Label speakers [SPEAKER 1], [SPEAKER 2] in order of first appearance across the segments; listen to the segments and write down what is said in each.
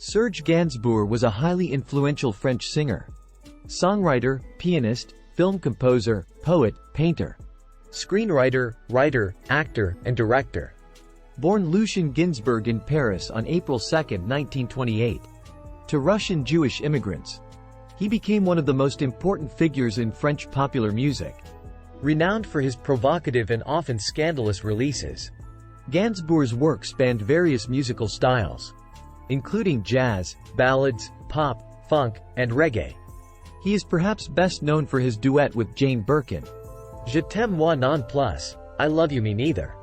[SPEAKER 1] Serge Gainsbourg was a highly influential French singer, songwriter, pianist, film composer, poet, painter,
[SPEAKER 2] Screenwriter, writer, actor, and director.
[SPEAKER 1] Born Lucien Gainsbourg in Paris on April 2, 1928, to Russian Jewish immigrants, he became one of the most important figures in French popular music.
[SPEAKER 2] Renowned for his provocative and often scandalous releases,
[SPEAKER 1] Gainsbourg's work spanned various musical styles, including jazz, ballads, pop, funk, and reggae. He is perhaps best known for his duet with Jane Birkin,
[SPEAKER 2] Je t'aime moi non plus, I love you me neither,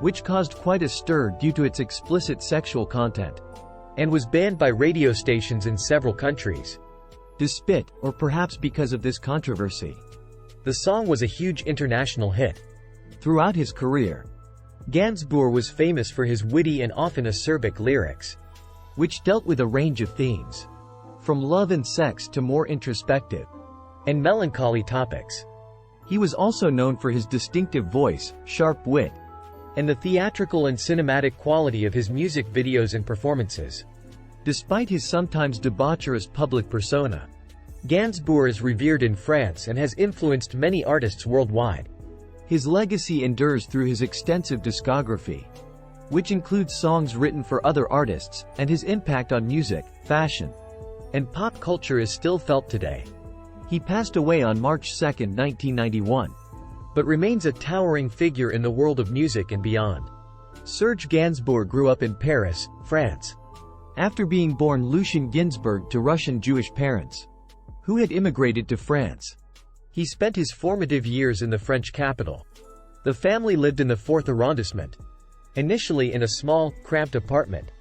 [SPEAKER 1] which caused quite a stir due to its explicit sexual content,
[SPEAKER 2] and was banned by radio stations in several countries.
[SPEAKER 1] Despite, or perhaps because of this controversy,
[SPEAKER 2] the song was a huge international hit.
[SPEAKER 1] Throughout his career,
[SPEAKER 2] Gainsbourg was famous for his witty and often acerbic lyrics,
[SPEAKER 1] which dealt with a range of themes, from love and sex to more introspective
[SPEAKER 2] and melancholy topics.
[SPEAKER 1] He was also known for his distinctive voice, sharp wit,
[SPEAKER 2] and the theatrical and cinematic quality of his music videos and performances.
[SPEAKER 1] Despite his sometimes debaucherous public persona,
[SPEAKER 2] Gainsbourg is revered in France and has influenced many artists worldwide.
[SPEAKER 1] His legacy endures through his extensive discography, which includes songs written for other artists, and his impact on music, fashion,
[SPEAKER 2] and pop culture is still felt today.
[SPEAKER 1] He passed away on March 2, 1991,
[SPEAKER 2] but remains a towering figure in the world of music and beyond.
[SPEAKER 1] Serge Gainsbourg grew up in Paris, France. After being born Lucien Gainsbourg to Russian Jewish parents, who had immigrated to France,
[SPEAKER 2] he spent his formative years in the French capital. The family lived in the 4th arrondissement, initially in a small, cramped apartment.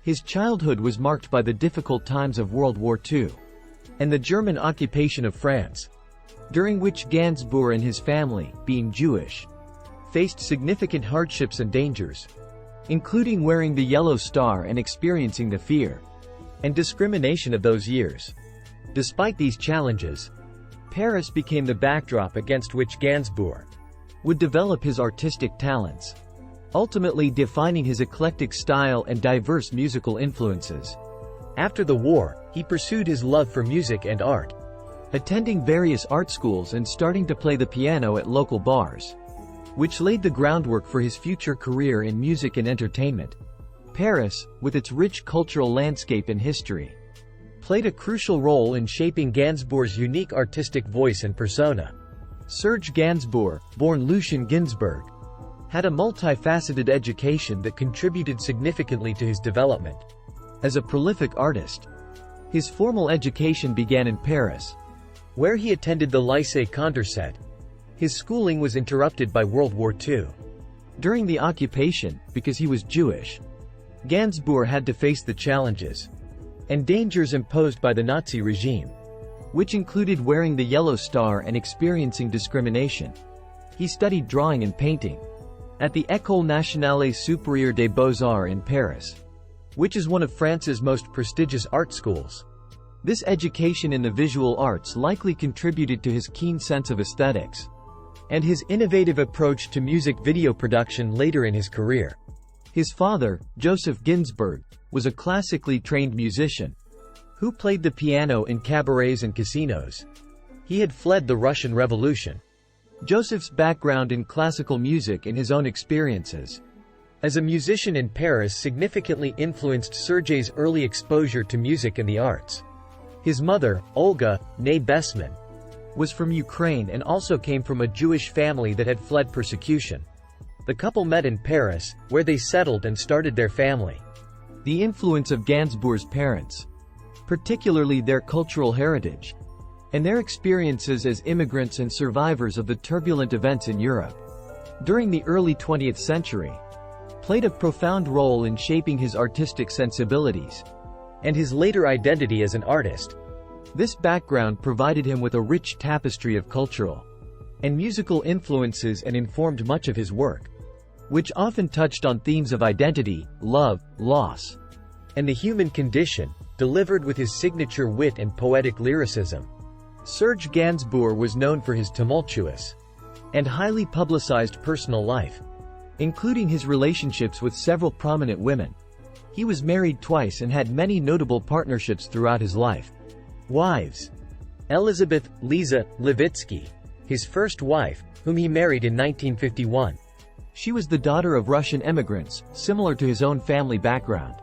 [SPEAKER 1] His childhood was marked by the difficult times of World War II and the German occupation of France, during which Gainsbourg and his family, being Jewish, faced significant hardships and dangers, including wearing the yellow star and experiencing the fear and discrimination of those years. Despite these challenges, Paris became the backdrop against which Gainsbourg would develop his artistic talents, ultimately defining his eclectic style and diverse musical influences.
[SPEAKER 2] After the war, he pursued his love for music and art,
[SPEAKER 1] attending various art schools and starting to play the piano at local bars, which laid the groundwork for his future career in music and entertainment. Paris, with its rich cultural landscape and history, played a crucial role in shaping Gainsbourg's unique artistic voice and persona. Serge Gainsbourg, born Lucien Gainsbourg, had a multifaceted education that contributed significantly to his development as a prolific artist. His formal education began in Paris,
[SPEAKER 2] where he attended the Lycée Condorcet. His schooling was interrupted by World War II.
[SPEAKER 1] During the occupation, because he was Jewish, Gainsbourg had to face the challenges and dangers imposed by the Nazi regime, which included wearing the yellow star and experiencing discrimination. He studied drawing and painting at the École Nationale Supérieure des Beaux-Arts in Paris, which is one of France's most prestigious art schools. This education in the visual arts likely contributed to his keen sense of aesthetics and his innovative approach to music video production later in his career. His father, Joseph Gainsbourg, was a classically trained musician who played the piano in cabarets and casinos. He had fled the Russian Revolution. Joseph's background in classical music and his own experiences as a musician in Paris significantly influenced Serge's early exposure to music and the arts. His mother, Olga, née Besman, was from Ukraine and also came from a Jewish family that had fled persecution. The couple met in Paris, where they settled and started their family. The influence of Gainsbourg's parents, particularly their cultural heritage, and their experiences as immigrants and survivors of the turbulent events in Europe during the early 20th century, played a profound role in shaping his artistic sensibilities and his later identity as an artist. This background provided him with a rich tapestry of cultural and musical influences and informed much of his work, which often touched on themes of identity, love, loss, and the human condition, delivered with his signature wit and poetic lyricism. Serge Gainsbourg was known for his tumultuous and highly publicized personal life, including his relationships with several prominent women. He was married twice and had many notable partnerships throughout his life. Wives:
[SPEAKER 2] Elizabeth Lisa Levitsky, his first wife, whom he married in 1951.
[SPEAKER 1] She was the daughter of Russian immigrants, similar to his own family background.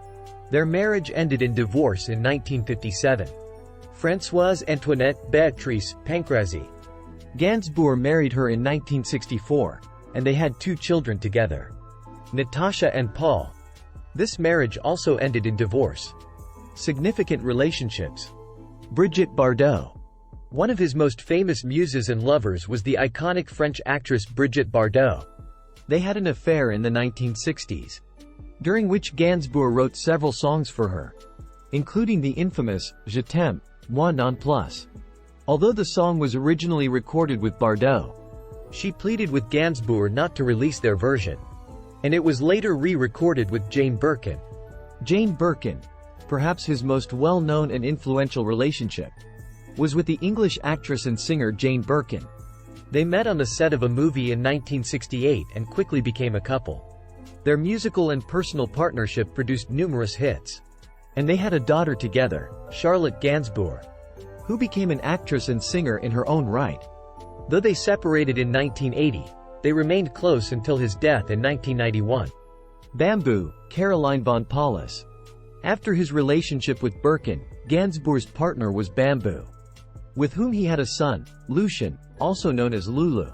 [SPEAKER 2] Their marriage ended in divorce in 1957. Françoise Antoinette Beatrice Pancrazi.
[SPEAKER 1] Gainsbourg married her in 1964, and they had 2 children together.
[SPEAKER 2] Natasha and Paul. This marriage also ended in divorce.
[SPEAKER 1] Significant relationships: Brigitte Bardot.
[SPEAKER 2] One of his most famous muses and lovers was the iconic French actress Brigitte Bardot.
[SPEAKER 1] They had an affair in the 1960s, during which Gainsbourg wrote several songs for her, including the infamous Je t'aime, moi non plus. Although the song was originally recorded with Bardot,
[SPEAKER 2] she pleaded with Gainsbourg not to release their version, and it was later re-recorded with Jane Birkin.
[SPEAKER 1] Jane Birkin, perhaps his most well-known and influential relationship, was with the English actress and singer Jane Birkin.
[SPEAKER 2] They met on the set of a movie in 1968 and quickly became a couple. Their musical and personal partnership produced numerous hits.
[SPEAKER 1] And they had a daughter together, Charlotte Gainsbourg, who became an actress and singer in her own right.
[SPEAKER 2] Though they separated in 1980, they remained close until his death in 1991.
[SPEAKER 1] Bamboo, Caroline von Paulus. After his relationship with Birkin, Gainsbourg's partner was Bamboo, with whom he had a son, Lucien, also known as Lulu.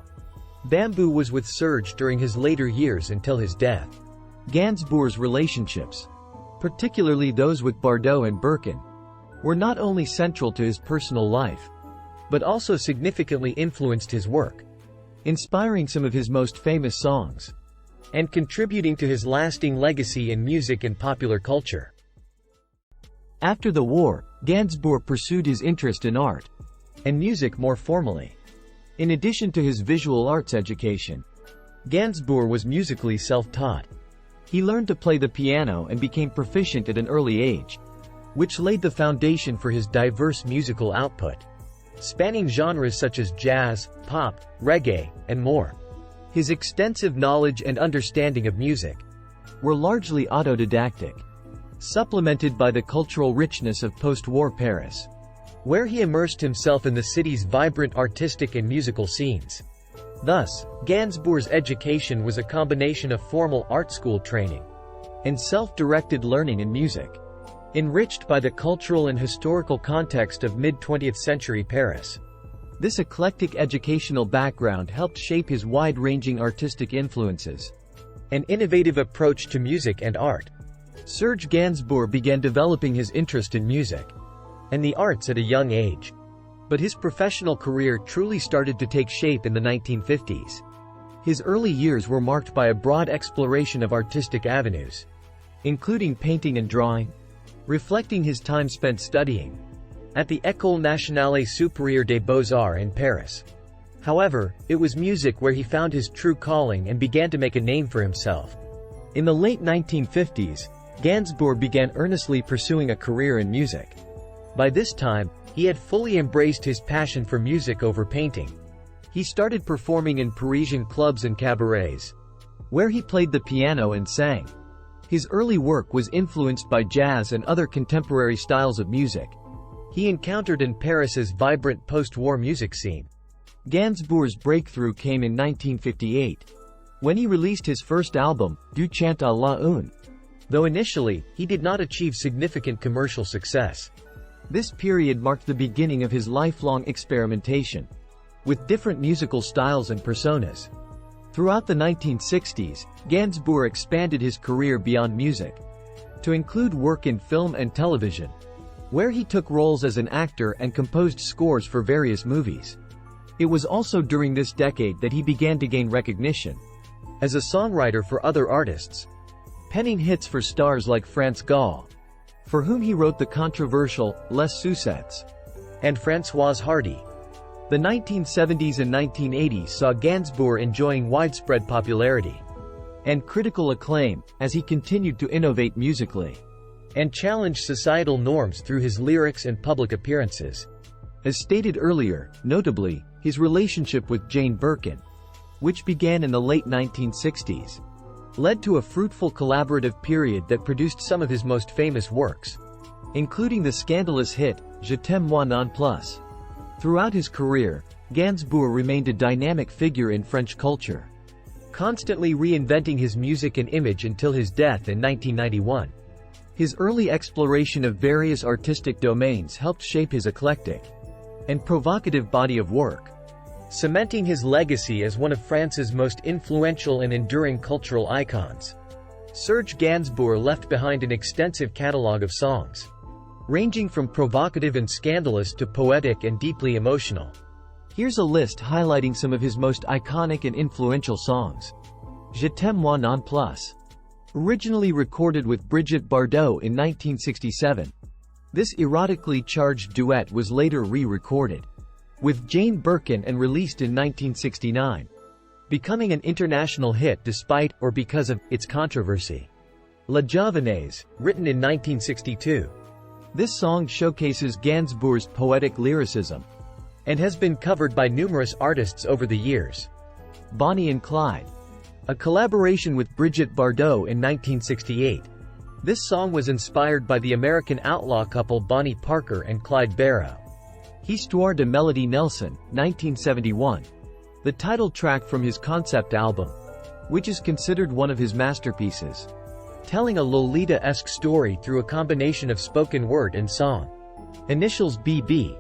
[SPEAKER 2] Bamboo was with Serge during his later years until his death.
[SPEAKER 1] Gainsbourg's relationships, particularly those with Bardot and Birkin, were not only central to his personal life,
[SPEAKER 2] but also significantly influenced his work,
[SPEAKER 1] inspiring some of his most famous songs,
[SPEAKER 2] and contributing to his lasting legacy in music and popular culture.
[SPEAKER 1] After the war, Gainsbourg pursued his interest in art and music more formally. In addition to his visual arts education, Gainsbourg was musically self-taught. He learned to play the piano and became proficient at an early age, which laid the foundation for his diverse musical output, spanning genres such as jazz, pop, reggae, and more. His extensive knowledge and understanding of music were largely autodidactic, supplemented by the cultural richness of post-war Paris,
[SPEAKER 2] where he immersed himself in the city's vibrant artistic and musical scenes. Thus, Gainsbourg's education was a combination of formal art school training
[SPEAKER 1] and self-directed learning in music, enriched by the cultural and historical context of mid-20th century Paris. This eclectic educational background helped shape his wide-ranging artistic influences
[SPEAKER 2] and innovative approach to music and art.
[SPEAKER 1] Serge Gainsbourg began developing his interest in music
[SPEAKER 2] and the arts at a young age,
[SPEAKER 1] but his professional career truly started to take shape in the 1950s. His early years were marked by a broad exploration of artistic avenues, including painting and drawing, reflecting his time spent studying
[SPEAKER 2] at the École Nationale Supérieure des Beaux-Arts in Paris. However, it was music where he found his true calling and began to make a name for himself.
[SPEAKER 1] In the late 1950s, Gainsbourg began earnestly pursuing a career in music.
[SPEAKER 2] By this time, he had fully embraced his passion for music over painting.
[SPEAKER 1] He started performing in Parisian clubs and cabarets, where he played the piano and sang. His early work was influenced by jazz and other contemporary styles of music
[SPEAKER 2] he encountered in Paris's vibrant post-war music scene.
[SPEAKER 1] Gainsbourg's breakthrough came in 1958, when he released his first album, Du chant à la une.
[SPEAKER 2] Though initially, he did not achieve significant commercial success.
[SPEAKER 1] This period marked the beginning of his lifelong experimentation with different musical styles and personas. Throughout the 1960s, Gainsbourg expanded his career beyond music to include work in film and television, where he took roles as an actor and composed scores for various movies. It was also during this decade that he began to gain recognition as a songwriter for other artists, penning hits for stars like France Gall, for whom he wrote the controversial Les Sucettes,
[SPEAKER 2] and Françoise Hardy.
[SPEAKER 1] The 1970s and 1980s saw Gainsbourg enjoying widespread popularity and critical acclaim as he continued to innovate musically
[SPEAKER 2] and challenge societal norms through his lyrics and public appearances.
[SPEAKER 1] As stated earlier, notably, his relationship with Jane Birkin, which began in the late 1960s,
[SPEAKER 2] led to a fruitful collaborative period that produced some of his most famous works, including the scandalous hit, Je t'aime moi non plus. Throughout his career, Gainsbourg remained a dynamic figure in French culture, constantly reinventing his music and image until his death in 1991. His early exploration of various artistic domains helped shape his eclectic and provocative body of work, cementing his legacy as one of France's most influential and enduring cultural icons. Serge Gainsbourg left behind an extensive catalogue of songs, ranging from provocative and scandalous to poetic and deeply emotional. Here's a list highlighting some of his most iconic and influential songs. Je t'aime moi non plus. Originally recorded with Brigitte Bardot in 1967, this erotically charged duet was later re-recorded with Jane Birkin and released in 1969, becoming an international hit despite or because of its controversy. La Javanaise, written in 1962. This song showcases Gainsbourg's poetic lyricism and has been covered by numerous artists over the years. Bonnie and Clyde, a collaboration with Brigitte Bardot in 1968. This song was inspired by the American outlaw couple Bonnie Parker and Clyde Barrow. Histoire de Melody Nelson, 1971. The title track from his concept album, which is considered one of his masterpieces, telling a Lolita-esque story through a combination of spoken word and song. Initials BB,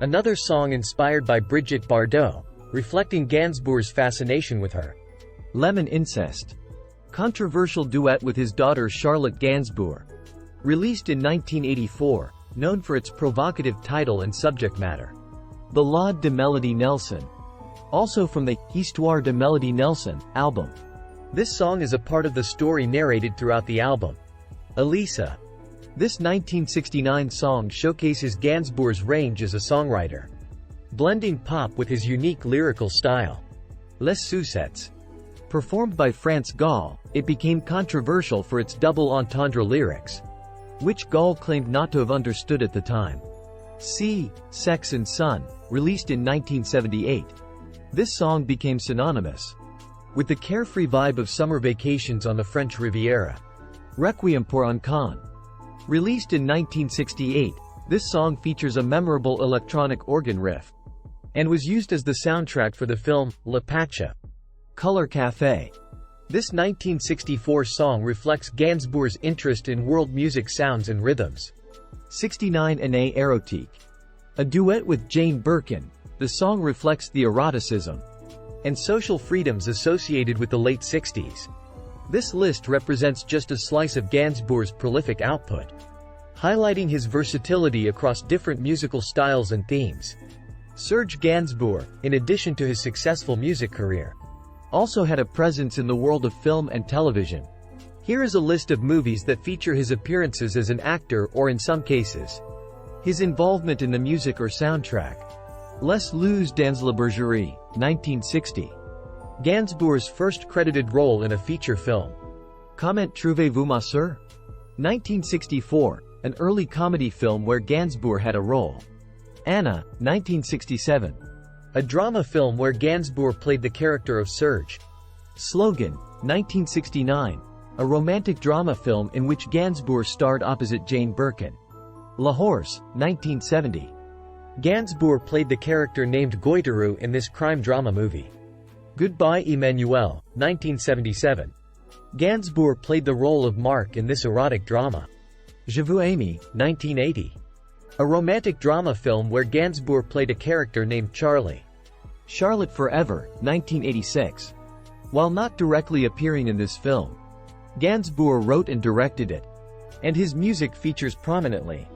[SPEAKER 2] another song inspired by Brigitte Bardot, reflecting Gainsbourg's fascination with her. Lemon Incest, controversial duet with his daughter Charlotte Gainsbourg, released in 1984, known for its provocative title and subject matter. Ballade de Melody Nelson, also from the Histoire de Melody Nelson album. This song is a part of the story narrated throughout the album. Elisa. This 1969 song showcases Gainsbourg's range as a songwriter, blending pop with his unique lyrical style. Les Sucettes. Performed by France Gall, it became controversial for its double entendre lyrics, which Gall claimed not to have understood at the time. C. Sex and Sun, released in 1978. This song became synonymous with the carefree vibe of summer vacations on the French Riviera. Requiem pour un con. Released in 1968, this song features a memorable electronic organ riff and was used as the soundtrack for the film La Pacha. Color Café. This 1964 song reflects Gainsbourg's interest in world music sounds and rhythms. 69 Année Érotique. A duet with Jane Birkin, the song reflects the eroticism and social freedoms associated with the late 60s. This list represents just a slice of Gainsbourg's prolific output, highlighting his versatility across different musical styles and themes. Serge Gainsbourg, in addition to his successful music career, also had a presence in the world of film and television. Here is a list of movies that feature his appearances as an actor or, in some cases, his involvement in the music or soundtrack. Les Loups dans la Bergerie, 1960. Gainsbourg's first credited role in a feature film. Comment trouvez-vous ma sœur? 1964, an early comedy film where Gainsbourg had a role. Anna, 1967. A drama film where Gainsbourg played the character of Serge. Slogan, 1969. A romantic drama film in which Gainsbourg starred opposite Jane Birkin. La Horse, 1970. Gainsbourg played the character named Goiteru in this crime drama movie. Goodbye Emmanuel, 1977. Gainsbourg played the role of Mark in this erotic drama. Je vous aime, 1980. A romantic drama film where Gainsbourg played a character named Charlie. Charlotte Forever, 1986. While not directly appearing in this film, Gainsbourg wrote and directed it, and his music features prominently,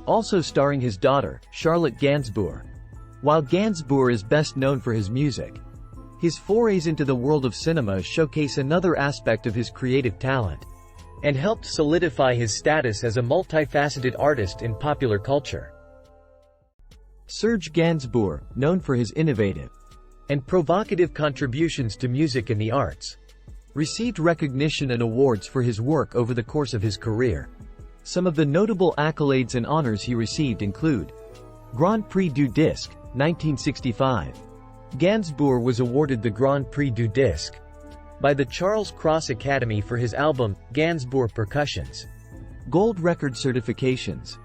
[SPEAKER 2] also starring his daughter, Charlotte Gainsbourg. While Gainsbourg is best known for his music, his forays into the world of cinema showcase another aspect of his creative talent, and helped solidify his status as a multifaceted artist in popular culture. Serge Gainsbourg, known for his innovative and provocative contributions to music and the arts, received recognition and awards for his work over the course of his career. Some of the notable accolades and honors he received include Grand Prix du Disque, 1965. Gainsbourg was awarded the Grand Prix du Disque by the Charles Cross Academy for his album, Gainsbourg Percussions.
[SPEAKER 1] Gold record certifications.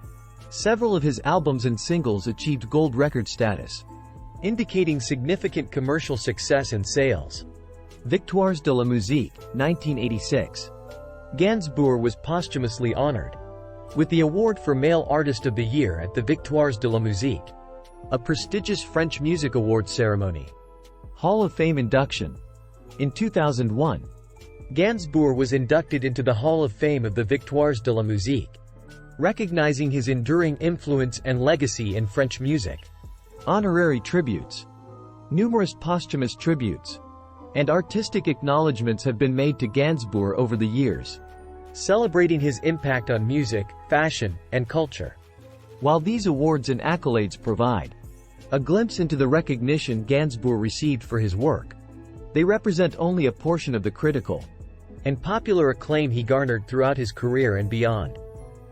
[SPEAKER 1] Several of his albums and singles achieved gold record status,
[SPEAKER 2] indicating significant commercial success and sales.
[SPEAKER 1] Victoires de la Musique, 1986.
[SPEAKER 2] Gainsbourg was posthumously honored with the award for Male Artist of the Year at the Victoires de la Musique, a prestigious French music awards ceremony.
[SPEAKER 1] Hall of Fame induction. In 2001,
[SPEAKER 2] Gainsbourg was inducted into the Hall of Fame of the Victoires de la Musique, recognizing his enduring influence and legacy in French music.
[SPEAKER 1] Honorary tributes. Numerous posthumous tributes and artistic acknowledgments have been made to Gainsbourg over the years,
[SPEAKER 2] celebrating his impact on music, fashion, and culture.
[SPEAKER 1] While these awards and accolades provide a glimpse into the recognition Gainsbourg received for his work, they represent only a portion of the critical
[SPEAKER 2] and popular acclaim he garnered throughout his career and beyond.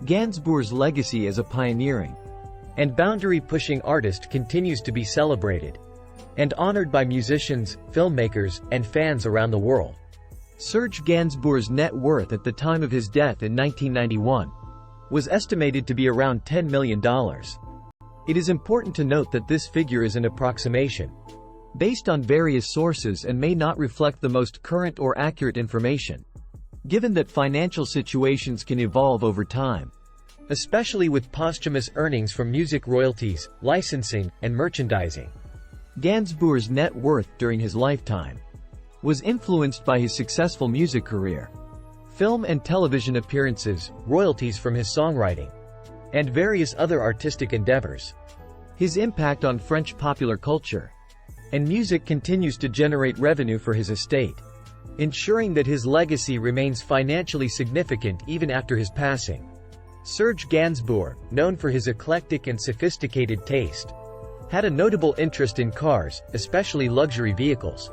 [SPEAKER 1] Gainsbourg's legacy as a pioneering
[SPEAKER 2] and boundary-pushing artist continues to be celebrated and honored by musicians, filmmakers, and fans around the world.
[SPEAKER 1] Serge Gainsbourg's net worth at the time of his death in 1991 was estimated to be around $10 million. It is important to note that this figure is an approximation, based on various sources, and may not reflect the most current or accurate information, given that financial situations can evolve over time,
[SPEAKER 2] especially with posthumous earnings from music royalties, licensing, and merchandising.
[SPEAKER 1] Gainsbourg's net worth during his lifetime was influenced by his successful music career, film and television appearances,
[SPEAKER 2] royalties from his songwriting, and various other artistic endeavors.
[SPEAKER 1] His impact on French popular culture and music continues to generate revenue for his estate, ensuring that his legacy remains financially significant even after his passing. Serge Gainsbourg, known for his eclectic and sophisticated taste, had a notable interest in cars, especially luxury vehicles.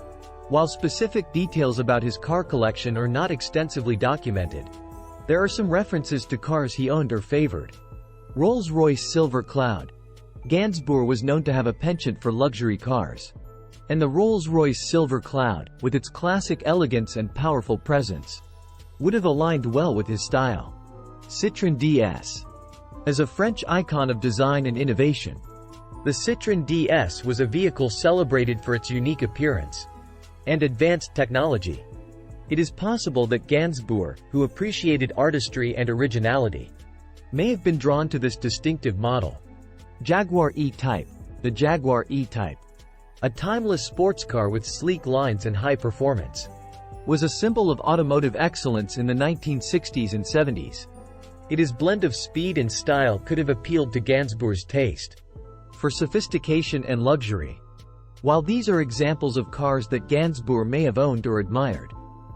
[SPEAKER 1] While specific details about his car collection are not extensively documented, there are some references to cars he owned or favored. Rolls-Royce Silver Cloud. Gainsbourg was known to have a penchant for luxury cars, and the Rolls-Royce Silver Cloud, with its classic elegance and powerful presence, would have aligned well with his style. Citroën DS. As a French icon of design and innovation, the Citroën DS was a vehicle celebrated for its unique appearance and advanced technology. It is possible that Gainsbourg, who appreciated artistry and originality, may have been drawn to this distinctive model. Jaguar E-Type. The Jaguar E-Type, a timeless sports car with sleek lines and high performance, was a symbol of automotive excellence in the 1960s and 70s. Its blend of speed and style could have appealed to Gainsbourg's taste for sophistication and luxury. While these are examples of cars that Gainsbourg may have owned or admired,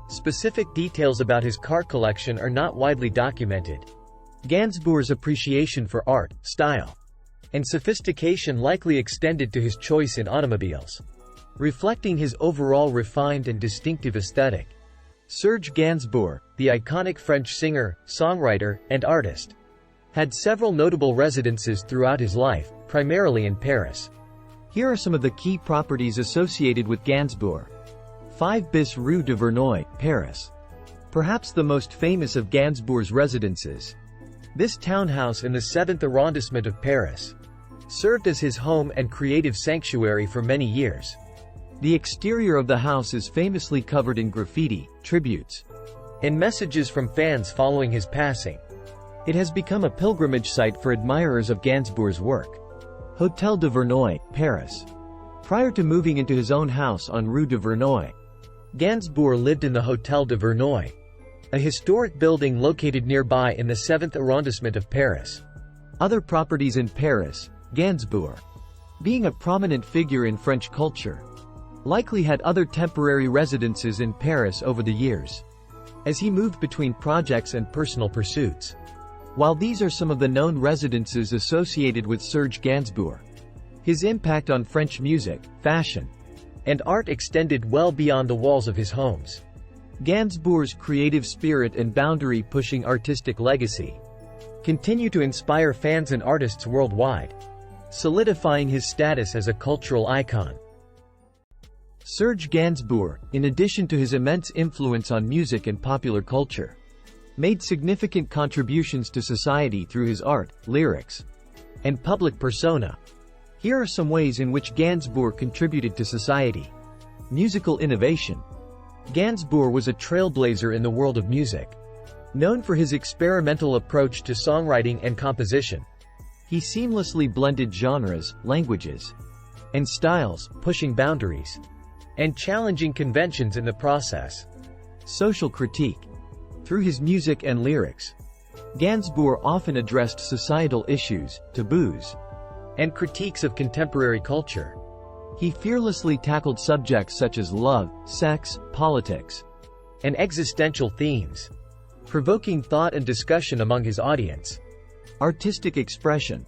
[SPEAKER 1] specific details about his car collection are not widely documented. Gainsbourg's appreciation for art, style, and sophistication likely extended to his choice in automobiles, reflecting his overall refined and distinctive aesthetic. Serge Gainsbourg, the iconic French singer, songwriter, and artist, had several notable residences throughout his life, primarily in Paris. Here are some of the key properties associated with Gainsbourg. 5 bis Rue de Verneuil, Paris. Perhaps the most famous of Gainsbourg's residences, this townhouse in the 7th arrondissement of Paris served as his home and creative sanctuary for many years. The exterior of the house is famously covered in graffiti, tributes, and messages from fans following his passing. It has become a pilgrimage site for admirers of Gainsbourg's work. Hôtel de Verneuil, Paris. Prior to moving into his own house on Rue de Verneuil, Gainsbourg lived in the Hôtel de Verneuil, a historic building located nearby in the 7th arrondissement of Paris. Other properties in Paris. Gainsbourg, being a prominent figure in French culture, likely had other temporary residences in Paris over the years, as he moved between projects and personal pursuits. While these are some of the known residences associated with Serge Gainsbourg, his impact on French music, fashion, and art extended well beyond the walls of his homes. Gainsbourg's creative spirit and boundary-pushing artistic legacy continue to inspire fans and artists worldwide, solidifying his status as a cultural icon.
[SPEAKER 2] Serge Gainsbourg, in addition to his immense influence on music and popular culture, made significant contributions to society through his art, lyrics, and public persona. Here are some ways in which Gainsbourg contributed to society. Musical innovation. Gainsbourg was a trailblazer in the world of music. Known for his experimental approach to songwriting and composition, he seamlessly blended genres, languages, and styles, pushing boundaries and challenging conventions in the process. Social critique. Through his music and lyrics, Gainsbourg often addressed societal issues, taboos, and critiques of contemporary culture. He fearlessly tackled subjects such as love, sex, politics, and existential themes, provoking thought and discussion among his audience. Artistic expression.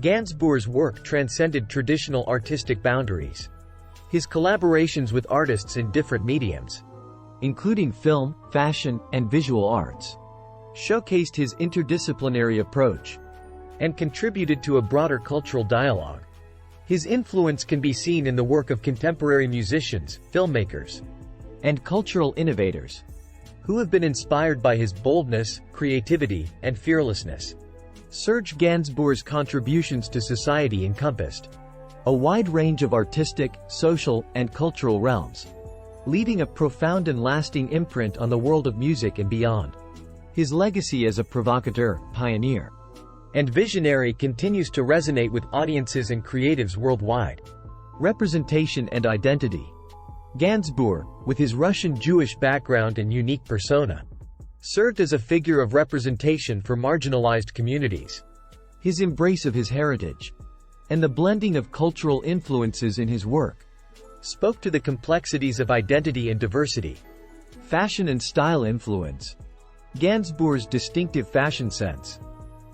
[SPEAKER 2] Gainsbourg's work transcended traditional artistic boundaries. His collaborations with artists in different mediums, including film, fashion, and visual arts, showcased his interdisciplinary approach and contributed to a broader cultural dialogue. His influence can be seen in the work of contemporary musicians, filmmakers, and cultural innovators who have been inspired by his boldness, creativity, and fearlessness. Serge Gainsbourg's contributions to society encompassed a wide range of artistic, social, and cultural realms, leaving a profound and lasting imprint on the world of music and beyond. His legacy as a provocateur, pioneer, and visionary continues to resonate with audiences and creatives worldwide. Representation and identity. Gainsbourg, with his Russian Jewish background and unique persona, served as a figure of representation for marginalized communities. His embrace of his heritage and the blending of cultural influences in his work spoke to the complexities of identity and diversity. Fashion and style influence. Gainsbourg's distinctive fashion sense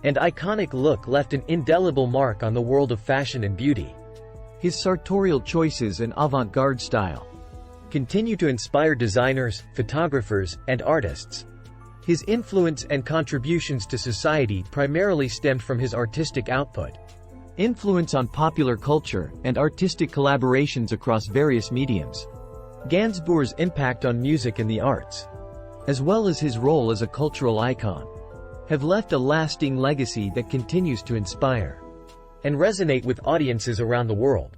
[SPEAKER 2] and iconic look left an indelible mark on the world of fashion and beauty. His sartorial choices and avant-garde style continue to inspire designers, photographers, and artists. His influence and contributions to society primarily stemmed from his artistic output, influence on popular culture, and artistic collaborations across various mediums. Gainsbourg's impact on music and the arts, as well as his role as a cultural icon, have left a lasting legacy that continues to inspire and resonate with audiences around the world.